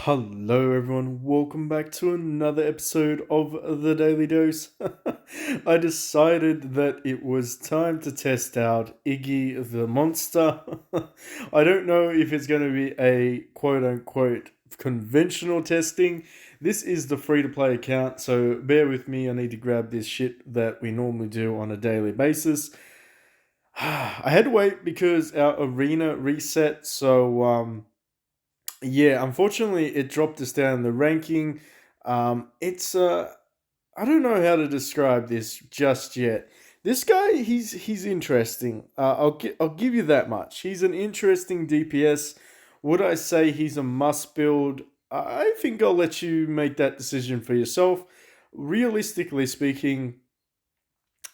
Hello, everyone. Welcome back to another episode of the Daily Dose. I decided that it was time to test out Iggy the Monster. I don't know if it's going to be a quote unquote conventional testing. This is the free to play account, so bear with me. I need to grab this shit that we normally do on a daily basis. I had to wait because our arena reset, so yeah, unfortunately, it dropped us down the ranking. It's I don't know how to describe this just yet. This guy, he's interesting. I'll give you that much. He's an interesting DPS. Would I say he's a must build? I think I'll let you make that decision for yourself. Realistically speaking,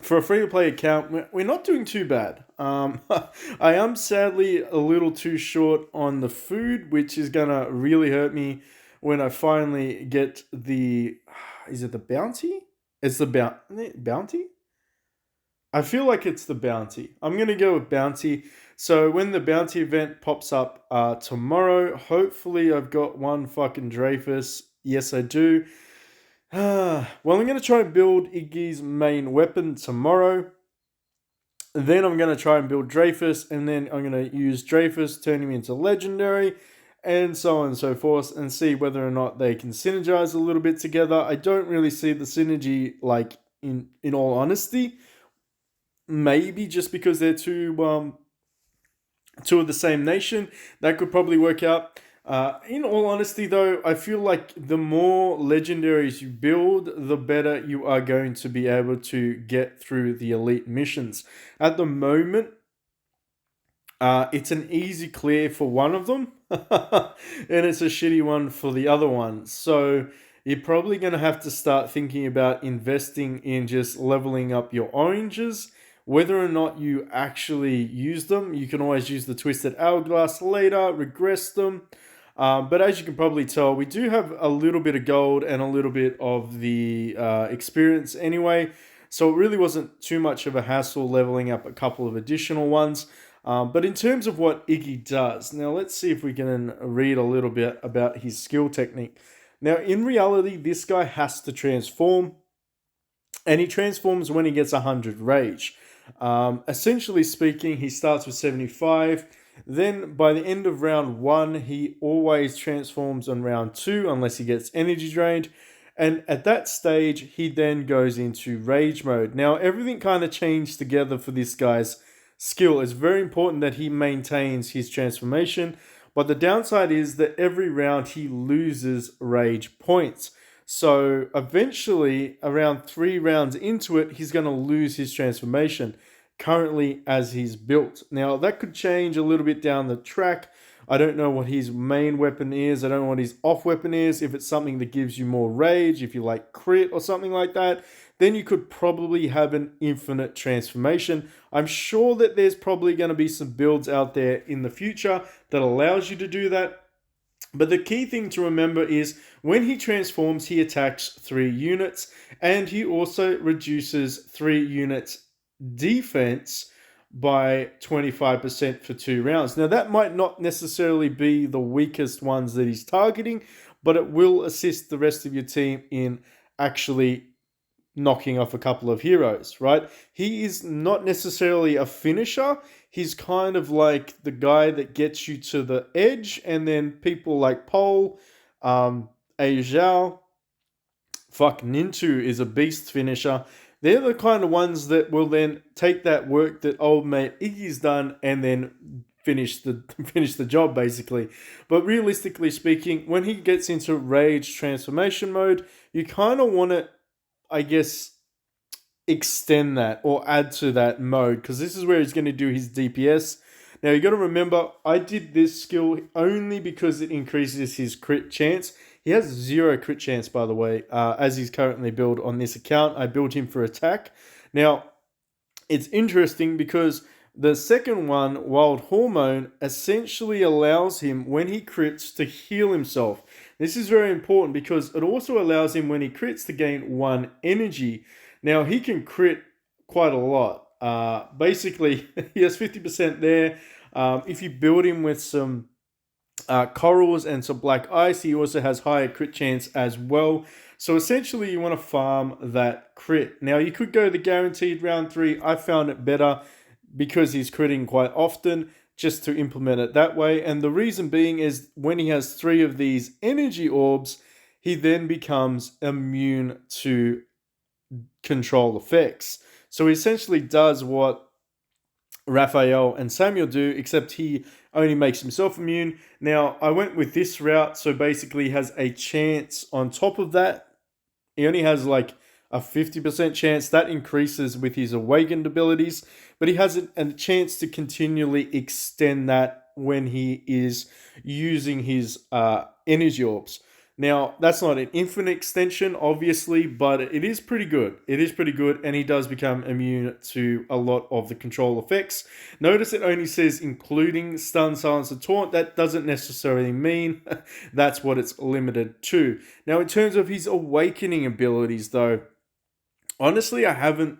for a free to play account, we're not doing too bad. I am sadly a little too short on the food, which is gonna really hurt me when I finally get the. Is it the bounty? It's the bounty. I feel like it's the bounty. I'm gonna go with bounty. So when the bounty event pops up tomorrow, hopefully I've got one fucking Dreyfus. Yes, I do. Well, I'm going to try and build Iggy's main weapon tomorrow. Then I'm going to try and build Dreyfus, and then I'm going to use Dreyfus, turn him into legendary, and so on and so forth, and see whether or not they can synergize a little bit together. I don't really see the synergy, like in all honesty. Maybe just because they're two of the same nation, that could probably work out. In all honesty, though, I feel like the more legendaries you build, the better you are going to be able to get through the elite missions. At the moment, it's an easy clear for one of them, and it's a shitty one for the other one. So you're probably going to have to start thinking about investing in just leveling up your oranges. Whether or not you actually use them, you can always use the Twisted Hourglass later, regress them. But as you can probably tell, we do have a little bit of gold and a little bit of the experience anyway. So it really wasn't too much of a hassle leveling up a couple of additional ones. But in terms of what Iggy does, now let's see if we can read a little bit about his skill technique. Now, in reality, this guy has to transform, and he transforms when he gets 100 rage. Essentially speaking, he starts with 75. Then by the end of round one, he always transforms on round two unless he gets energy drained. And at that stage, he then goes into rage mode. Now, everything kind of changed together for this guy's skill. It's very important that he maintains his transformation. But the downside is that every round he loses rage points. So eventually, around 3 rounds into it, he's going to lose his transformation currently as he's built. Now, that could change a little bit down the track. I don't know what his main weapon is. I don't know what his off weapon is. If it's something that gives you more rage, if you like crit or something like that, then you could probably have an infinite transformation. I'm sure that there's probably going to be some builds out there in the future that allows you to do that. But the key thing to remember is when he transforms, he attacks 3 units, and he also reduces 3 units defense by 25% for 2 rounds. Now, that might not necessarily be the weakest ones that he's targeting, but it will assist the rest of your team in actually knocking off a couple of heroes, right? He is not necessarily a finisher. He's kind of like the guy that gets you to the edge, and then people like Pole, Zhao, fuck, Nintu is a beast finisher. They're the kind of ones that will then take that work that old mate Iggy's done and then finish the finish the job basically. But realistically speaking, when he gets into rage transformation mode, you kind of want to, I guess, extend that or add to that mode, because this is where he's going to do his DPS. Now you got to remember, I did this skill only because it increases his crit chance. He has 0 crit chance, by the way, as he's currently built on this account. I built him for attack. Now, it's interesting because the second one, Wild Hormone, essentially allows him, when he crits, to heal himself. This is very important because it also allows him, when he crits, to gain 1 energy. Now, he can crit quite a lot. Basically, he has 50% there. If you build him with some corals and some black ice. He also has higher crit chance as well. So essentially, you want to farm that crit. Now, you could go the guaranteed round 3. I found it better because he's critting quite often, just to implement it that way. And the reason being is when he has 3 of these energy orbs, he then becomes immune to control effects. So he essentially does what Raphael and Samuel do, except he only makes himself immune. Now, I went with this route, so basically he has a chance on top of that. He only has like a 50% chance. That increases with his awakened abilities, but he has a chance to continually extend that when he is using his energy orbs. Now, that's not an infinite extension, obviously, but it is pretty good. It is pretty good, and he does become immune to a lot of the control effects. Notice it only says including stun, silence, and taunt. That doesn't necessarily mean that's what it's limited to. Now, in terms of his awakening abilities, though, honestly, I haven't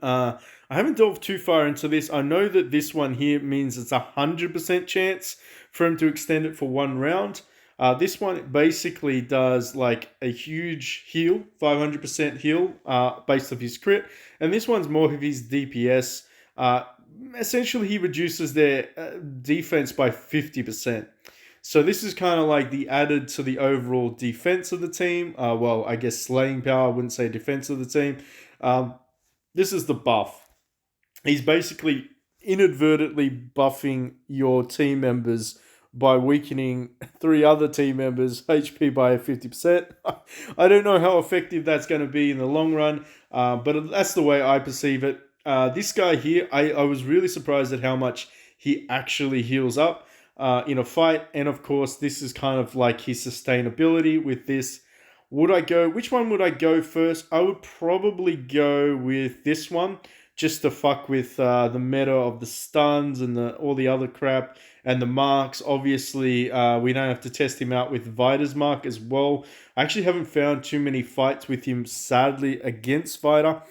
delved too far into this. I know that this one here means it's 100% chance for him to extend it for 1 round. This one basically does like a huge heal, 500% heal based off his crit. And this one's more of his DPS. Uh, Essentially, he reduces their defense by 50%. So this is kind of like the added to the overall defense of the team. Well, I guess slaying power, I wouldn't say defense of the team. Um, this is the buff. He's basically inadvertently buffing your team members by weakening 3 other team members' HP by 50%. I don't know how effective that's going to be in the long run, but that's the way I perceive it. This guy here, I was really surprised at how much he actually heals up in a fight. And of course, this is kind of like his sustainability with this. Which one would I go first? I would probably go with this one, just to fuck with the meta of the stuns and all the other crap and the marks. Obviously, we don't have to test him out with Vita's mark as well. I actually haven't found too many fights with him, sadly, against Vita.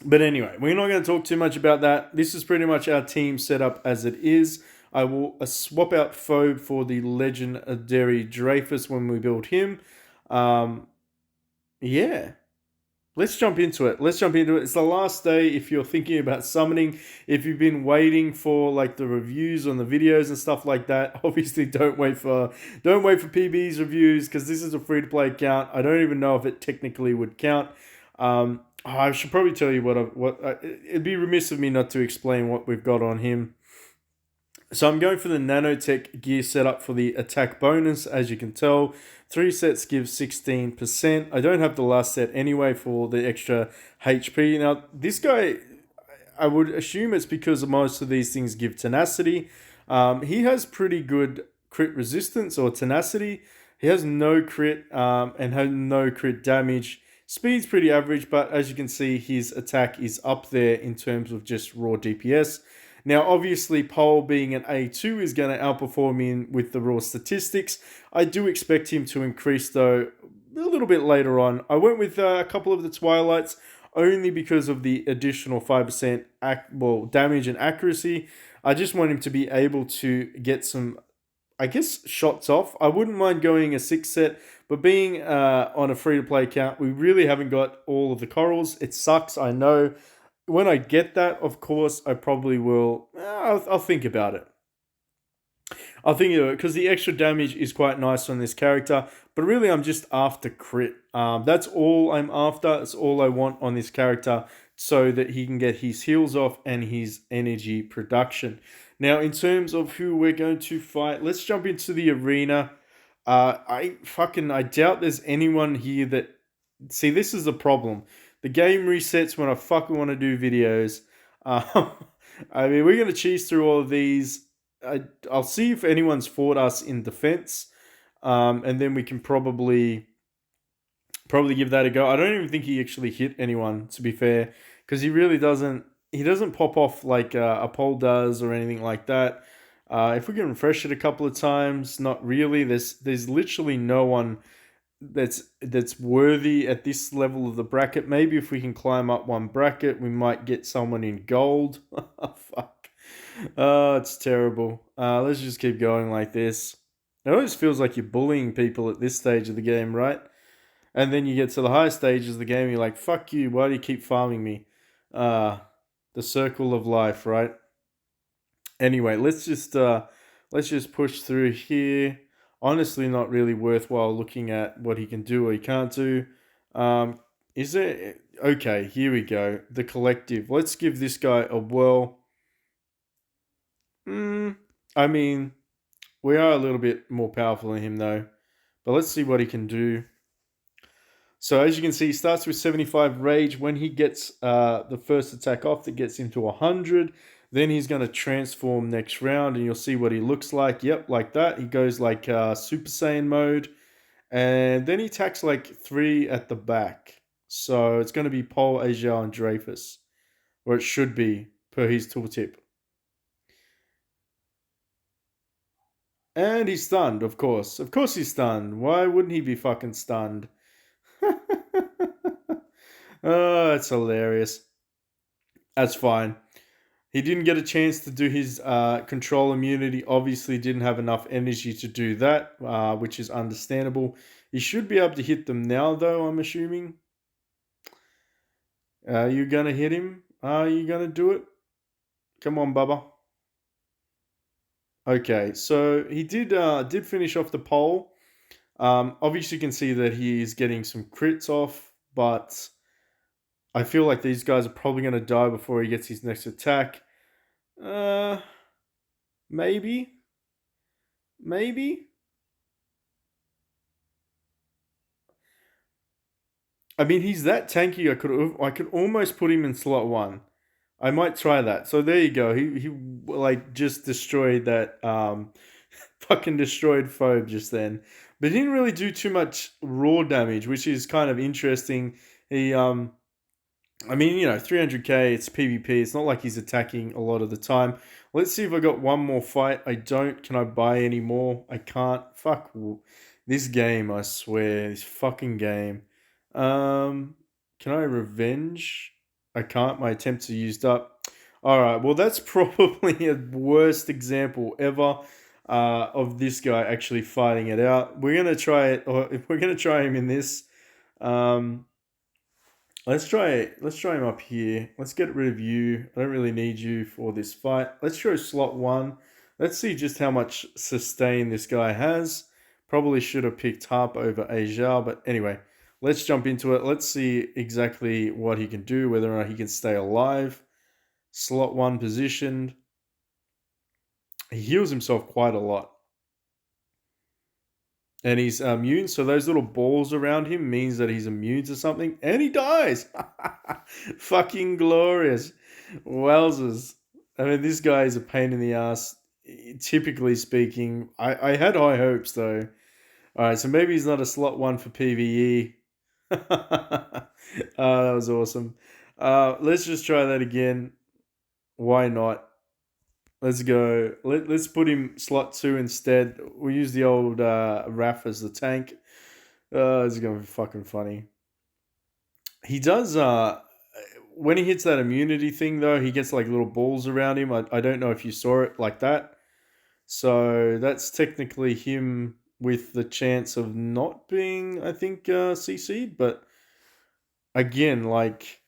But anyway, we're not going to talk too much about that. This is pretty much our team set up as it is. I will swap out Phobe for the legendary Dreyfus when we build him. Um, yeah, let's jump into it. It's the last day if you're thinking about summoning. If you've been waiting for like the reviews on the videos and stuff like that, obviously don't wait for PB's reviews because this is a free to play account. I don't even know if it technically would count. I should probably tell you it'd be remiss of me not to explain what we've got on him. So I'm going for the nanotech gear setup for the attack bonus. As you can tell, 3 sets give 16%. I don't have the last set anyway for the extra HP. Now, this guy, I would assume it's because most of these things give tenacity. He has pretty good crit resistance or tenacity. He has no crit and has no crit damage. Speed's pretty average, but as you can see, his attack is up there in terms of just raw DPS. Now, obviously, Pole being an A2 is going to outperform him with the raw statistics. I do expect him to increase, though, a little bit later on. I went with a couple of the Twilights only because of the additional 5% damage and accuracy. I just want him to be able to get some, I guess, shots off. I wouldn't mind going a 6 set, but being on a free-to-play account, we really haven't got all of the corals. It sucks, I know. When I get that, of course, I probably will. I'll think about it. I'll think of it because the extra damage is quite nice on this character. But really, I'm just after crit. That's all I'm after. That's all I want on this character so that he can get his heals off and his energy production. Now, in terms of who we're going to fight, let's jump into the arena. I doubt there's anyone here that... See, this is the problem. The game resets when I fucking want to do videos. I mean, we're going to cheese through all of these. I'll see if anyone's fought us in defense. And then we can probably give that a go. I don't even think he actually hit anyone, to be fair. Because he really doesn't... He doesn't pop off like a pole does or anything like that. If we can refresh it a couple of times, not really. There's literally no one that's worthy at this level of the bracket. Maybe if we can climb up one bracket, we might get someone in gold. Fuck. Oh, it's terrible. Let's just keep going like this. It always feels like you're bullying people at this stage of the game, right? And then you get to the higher stages of the game, you're like, fuck you, why do you keep farming me? Uh, the circle of life, right? Anyway, let's just push through here. Honestly, not really worthwhile looking at what he can do or he can't do. Um, is it okay? Here we go. The collective. Let's give this guy a whirl. Mm, I mean, we are a little bit more powerful than him though, but let's see what he can do. So as you can see, he starts with 75 rage. When he gets the first attack off, that gets him to 100. Then he's going to transform next round, and you'll see what he looks like. Yep, like that. He goes like Super Saiyan mode, and then he attacks like 3 at the back. So it's going to be Paul, Ajal, and Dreyfus, or it should be per his tooltip. And he's stunned, of course. Of course he's stunned. Why wouldn't he be fucking stunned? Oh, that's hilarious. That's fine. He didn't get a chance to do his control immunity. Obviously, didn't have enough energy to do that, which is understandable. He should be able to hit them now, though. I'm assuming. Are you gonna hit him? Are you gonna do it? Come on, Bubba. Okay, so he did finish off the pole. Obviously, you can see that he is getting some crits off, but I feel like these guys are probably gonna die before he gets his next attack. Uh, maybe, maybe. I mean, he's that tanky. I could almost put him in slot one. I might try that. So there you go. He like just destroyed that fucking destroyed Phobe just then. But he didn't really do too much raw damage, which is kind of interesting. He I mean, 300k, it's PvP. It's not like he's attacking a lot of the time. Let's see if I got one more fight. I don't. Can I buy any more? I can't. Fuck this game, I swear. This fucking game. Um, can I revenge? I can't. My attempts are used up. Alright, well, that's probably a worst example ever of this guy actually fighting it out. We're going to try it, or if we're going to try him in this. Um, Let's try him up here. Let's get rid of you. I don't really need you for this fight. Let's go slot one. Let's see just how much sustain this guy has. Probably should have picked Harp over Ajal, but anyway, let's jump into it. Let's see exactly what he can do, whether or not he can stay alive. Slot one positioned. He heals himself quite a lot. And he's immune, so those little balls around him means that he's immune to something, and he dies. Fucking glorious, wowzers! I mean, this guy is a pain in the ass. Typically speaking, I had high hopes though. All right, so maybe he's not a slot one for PVE. That was awesome. Let's just try that again. Why not? Let's go. Let's put him slot two instead. We'll use the old Raf as the tank. This is going to be fucking funny. He does, when he hits that immunity thing, though, he gets like little balls around him. I don't know if you saw it like that. So that's technically him with the chance of not being, I think, CC'd. But again, like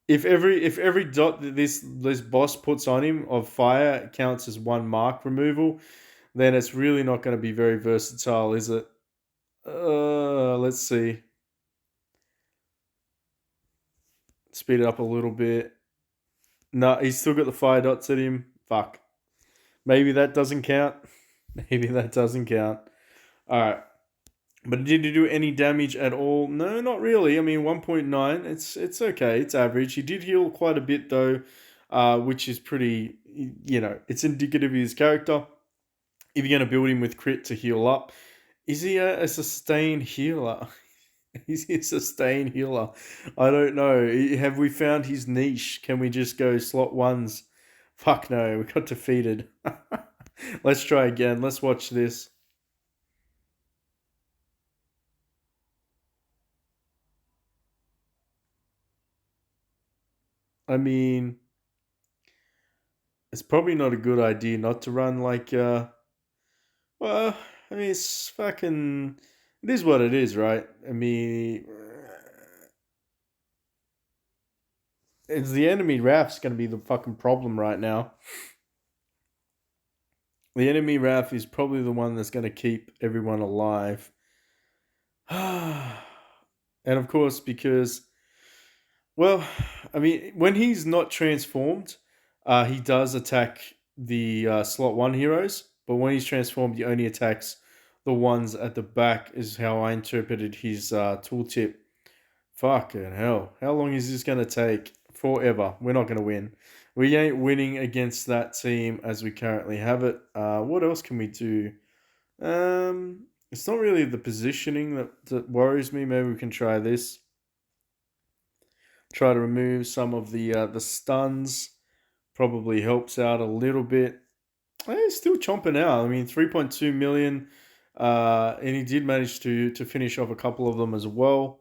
if every dot that this boss puts on him of fire counts as one mark removal, then it's really not going to be very versatile, is it? Let's see. Speed it up a little bit. No, he's still got the fire dots at him. Fuck. Maybe that doesn't count. Maybe that doesn't count. Alright. But did he do any damage at all? No, not really. I mean, 1.9. It's okay. It's average. He did heal quite a bit though, which is pretty. It's indicative of his character. If you're going to build him with crit to heal up, is he a sustained healer? Is he a sustained healer? I don't know. Have we found his niche? Can we just go slot ones? Fuck no, we got defeated. Let's try again. Let's watch this. I mean, it's probably not a good idea not to run like Well, I mean, it's fucking. It is what it is, right? I mean, it's the enemy RAF's going to be the fucking problem right now. The enemy RAF is probably the one that's going to keep everyone alive. And of course, because, well, I mean, when he's not transformed, he does attack the slot 1 heroes, but when he's transformed, he only attacks the ones at the back, is how I interpreted his tooltip. Fucking hell. How long is this going to take? Forever. We're not going to win. We ain't winning against that team as we currently have it. What else can we do? It's not really the positioning that worries me. Maybe we can try this. Try to remove some of the stuns. Probably helps out a little bit. He's still chomping out. I mean, 3.2 million. And he did manage to finish off a couple of them as well.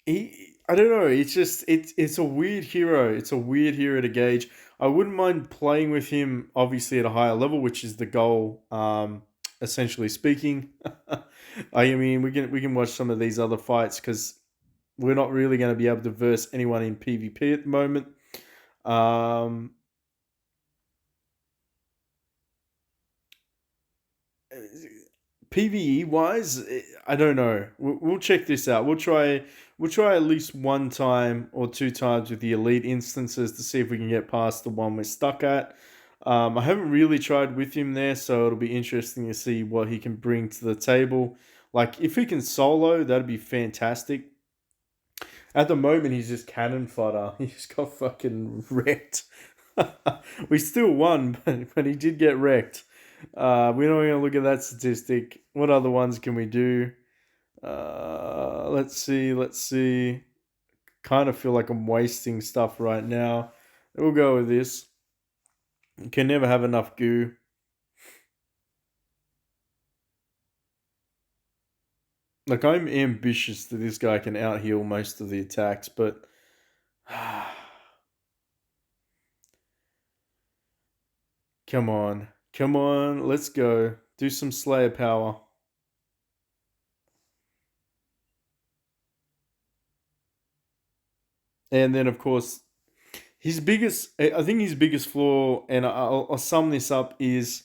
I don't know. It's a weird hero. It's a weird hero to gauge. I wouldn't mind playing with him, obviously at a higher level, which is the goal. Essentially speaking, I mean we can watch some of these other fights because we're not really going to be able to verse anyone in PvP at the moment. Um, PVE wise, I don't know. We'll check this out. We'll try at least one time or two times with the elite instances to see if we can get past the one we're stuck at. I haven't really tried with him there, so it'll be interesting to see what he can bring to the table. Like if he can solo, that'd be fantastic. At the moment, he's just cannon fodder. He just got fucking wrecked. We still won, but he did get wrecked. We're not going to look at that statistic. What other ones can we do? Let's see. Let's see. Kind of feel like I'm wasting stuff right now. We'll go with this. You can never have enough goo. Like, I'm ambitious that this guy can out heal most of the attacks, but. Come on. Come on. Let's go. Do some Slayer power. And then, of course, I think his biggest flaw, and I'll sum this up, is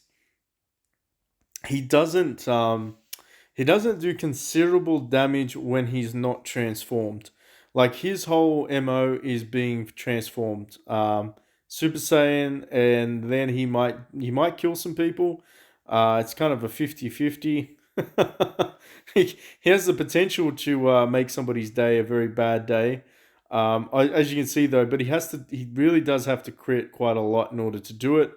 he doesn't do considerable damage when he's not transformed. Like his whole MO is being transformed. Super Saiyan, and then he might kill some people. It's kind of a 50-50. He has the potential to make somebody's day a very bad day. As you can see though, but he really does have to crit quite a lot in order to do it.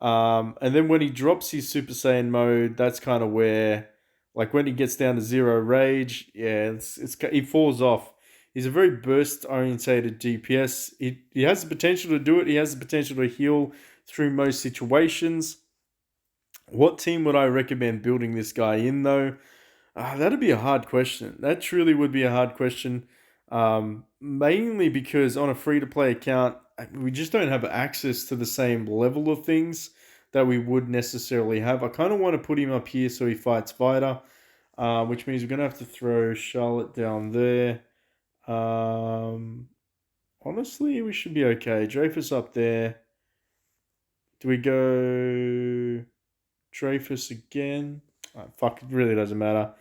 And then when he drops his Super Saiyan mode, that's kind of where, like when he gets down to zero rage, yeah, he falls off. He's a very burst orientated DPS. He has the potential to do it. He has the potential to heal through most situations. What team would I recommend building this guy in though? That'd be a hard question. That truly would be a hard question. Mainly because on a free to play account, we just don't have access to the same level of things that we would necessarily have. I kind of want to put him up here so he fights Vita, which means we're going to have to throw Charlotte down there. Honestly, we should be okay. Dreyfus up there. Do we go Dreyfus again? Fuck, it really doesn't matter.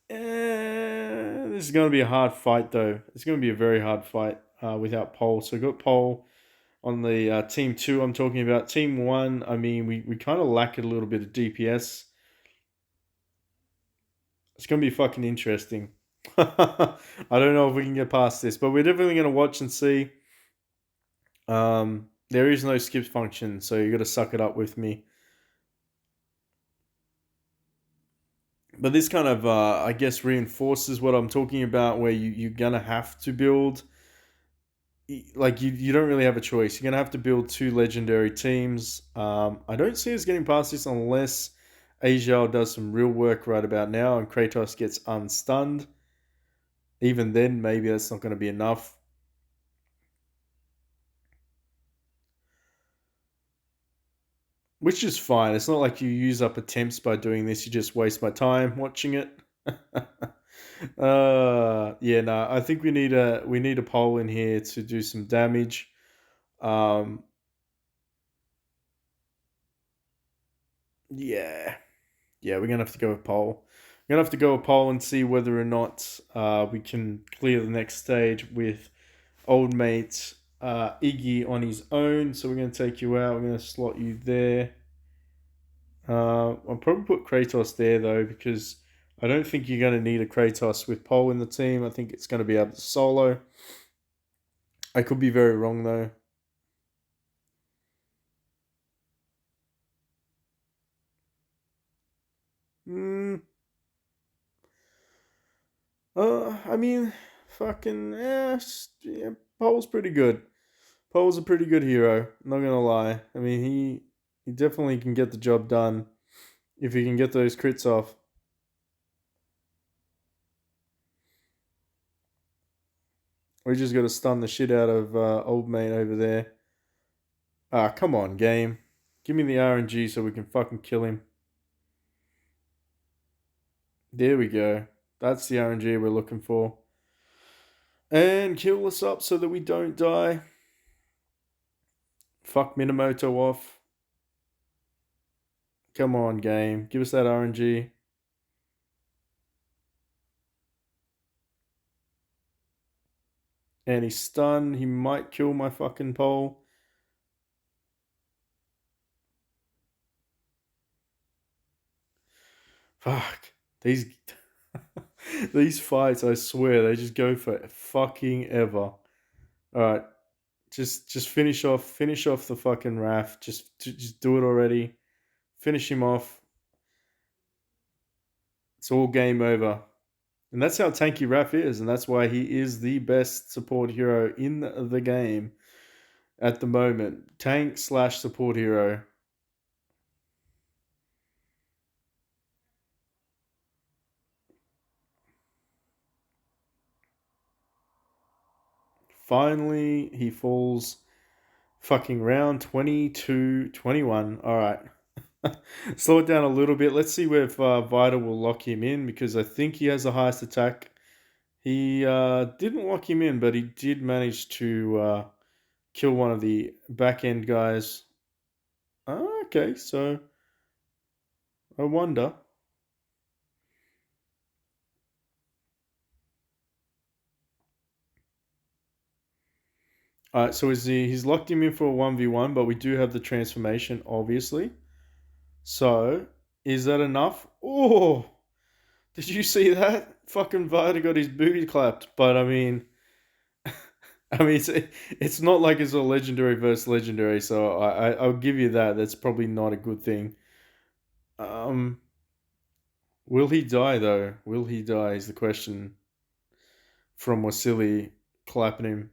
This is going to be a hard fight, though. It's going to be a very hard fight without Pole. So, got Pole on the team 2 I'm talking about. Team 1, I mean, we kind of lack a little bit of DPS. It's going to be fucking interesting. I don't know if we can get past this, but we're definitely going to watch and see. There is no skip function, so you got to suck it up with me. But this kind of, I guess, reinforces what I'm talking about, where you're going to have to build. Like, you don't really have a choice. You're going to have to build 2 legendary teams. I don't see us getting past this unless Ajal does some real work right about now and Kratos gets unstunned. Even then, maybe that's not going to be enough. which is fine. It's not like you use up attempts by doing this. You just waste my time watching it. Yeah, no. I think we need a pole in here to do some damage. Um, yeah, yeah. We're gonna have to go with pole. We're gonna have to go with pole and see whether or not we can clear the next stage with old mate Iggy on his own. So we're gonna take you out. We're gonna slot you there. I'll probably put Kratos there though because I don't think you're going to need a Kratos with Pole in the team. I think it's going to be able to solo. I could be very wrong though. Mm, I mean, fucking yeah. Pole's pretty good. Pole's a pretty good hero. Not gonna lie. I mean, he definitely can get the job done if he can get those crits off. We just got to stun the shit out of old mate over there. Ah, come on, game. Give me the RNG so we can fucking kill him. There we go. That's the RNG we're looking for. And kill us up so that we don't die. Fuck Minamoto off. Come on, game. Give us that RNG. And he's stunned. He might kill my fucking pole. Fuck. These these fights, I swear, they just go for fucking ever. Alright. Just finish off the fucking Raph. Just do it already. Finish him off. It's all game over. And that's how tanky Raph is, and that's why he is the best support hero in the game at the moment. Tank slash support hero. Finally, he falls fucking round 22, 21. All right. Slow it down a little bit. Let's see if Vita will lock him in because I think he has the highest attack. He didn't lock him in, but he did manage to kill one of the back end guys. Okay, so I wonder. So he's locked him in for a 1v1, but we do have the transformation, obviously. So, is that enough? Oh, did you see that? Fucking Vita got his booty clapped. But I mean, it's not like it's a legendary versus legendary, so I'll give you that. That's probably not a good thing. Um, will he die though? Will he die is the question from Wasili clapping him.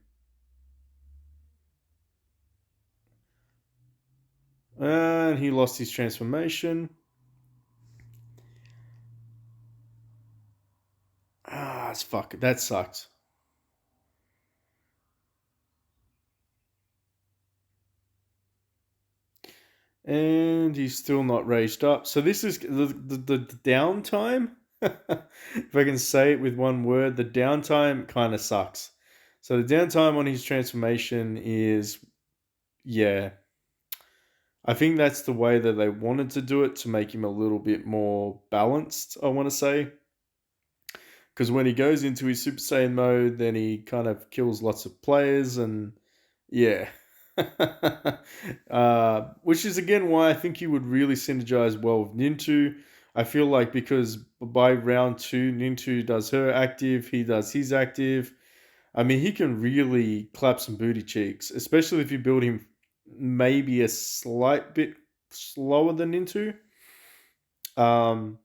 And he lost his transformation. It's fuck. That sucked. And he's still not raised up. So this is the downtime. If I can say it with one word, the downtime kind of sucks. So the downtime on his transformation is, yeah, I think that's the way that they wanted to do it to make him a little bit more balanced, I want to say. Because when he goes into his Super Saiyan mode, then he kind of kills lots of players, and yeah. Which is again why I think he would really synergize well with Nintu. I feel like because by round two, Nintu does her active, he does his active. I mean, he can really clap some booty cheeks, especially if you build him maybe a slight bit slower than Nintu. Um,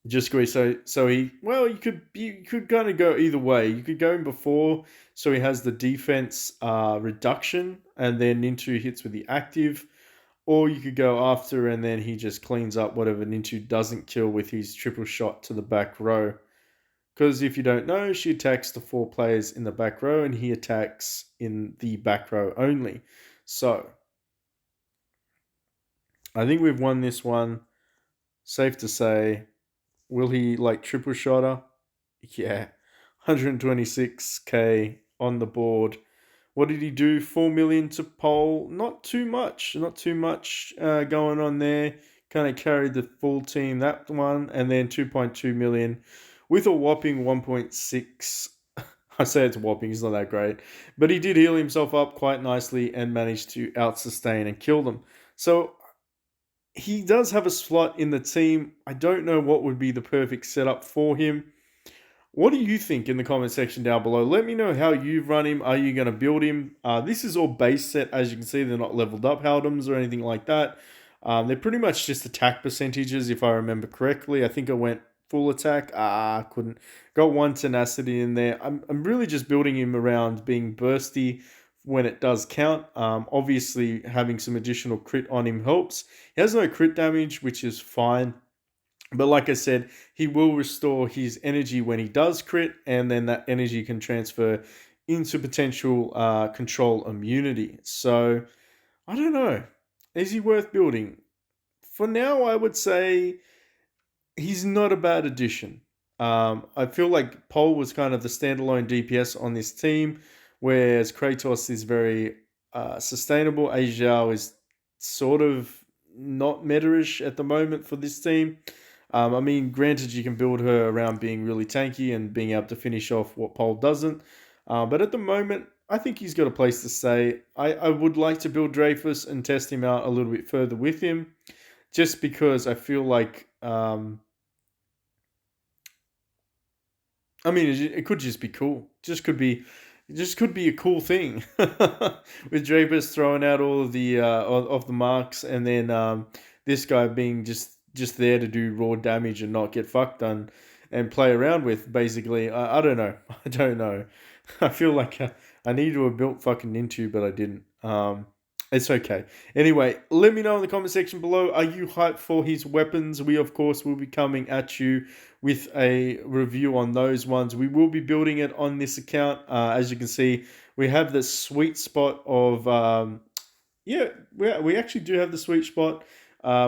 just go so he well you could kind of go either way. You could go in before so he has the defense reduction and then Nintu hits with the active, or you could go after and then he just cleans up whatever Nintu doesn't kill with his triple shot to the back row. Because if you don't know, she attacks the four players in the back row and he attacks in the back row only. So I think we've won this one. Safe to say. Will he like triple shotter? Yeah. 126k on the board. What did he do? 4 million to pole. Not too much. Not too much going on there. Kind of carried the full team that one. And then 2.2 million with a whopping 1.6. I say it's whopping, he's not that great. But he did heal himself up quite nicely and managed to out sustain and kill them. So he does have a slot in the team. I don't know what would be the perfect setup for him. What do you think in the comment section down below? Let me know how you've run him. Are you going to build him? This is all base set. As you can see, they're not leveled up Haldums or anything like that. They're pretty much just attack percentages, if I remember correctly. I think I went full attack. Couldn't. Got one tenacity in there. I'm really just building him around being bursty when it does count. Obviously, having some additional crit on him helps. He has no crit damage, which is fine. But like I said, he will restore his energy when he does crit, and then that energy can transfer into potential control immunity. So I don't know. Is he worth building? For now, I would say he's not a bad addition. I feel like Pole was kind of the standalone DPS on this team, whereas Kratos is very sustainable. Ajiao is sort of not meta-ish at the moment for this team. I mean, granted, you can build her around being really tanky and being able to finish off what Pole doesn't. But at the moment, I think he's got a place to stay. I would like to build Dreyfus and test him out a little bit further with him, just because I feel like I mean, it could just be cool. It just could be a cool thing with Drapers throwing out all of the of the marks, and then this guy being just there to do raw damage and not get fucked done and play around with. Basically, I don't know. I don't know. I feel like I need to have built fucking Nintu, but I didn't. It's okay. Anyway, let me know in the comment section below. Are you hyped for his weapons? We, of course, will be coming at you with a review on those ones. We will be building it on this account. As you can see, we have the sweet spot of... yeah, we actually do have the sweet spot.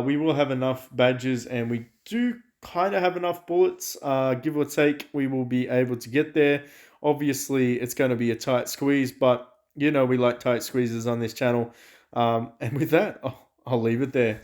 We will have enough badges, and we do kind of have enough bullets. Give or take, we will be able to get there. Obviously, it's going to be a tight squeeze, but you know we like tight squeezes on this channel. And with that, I'll leave it there.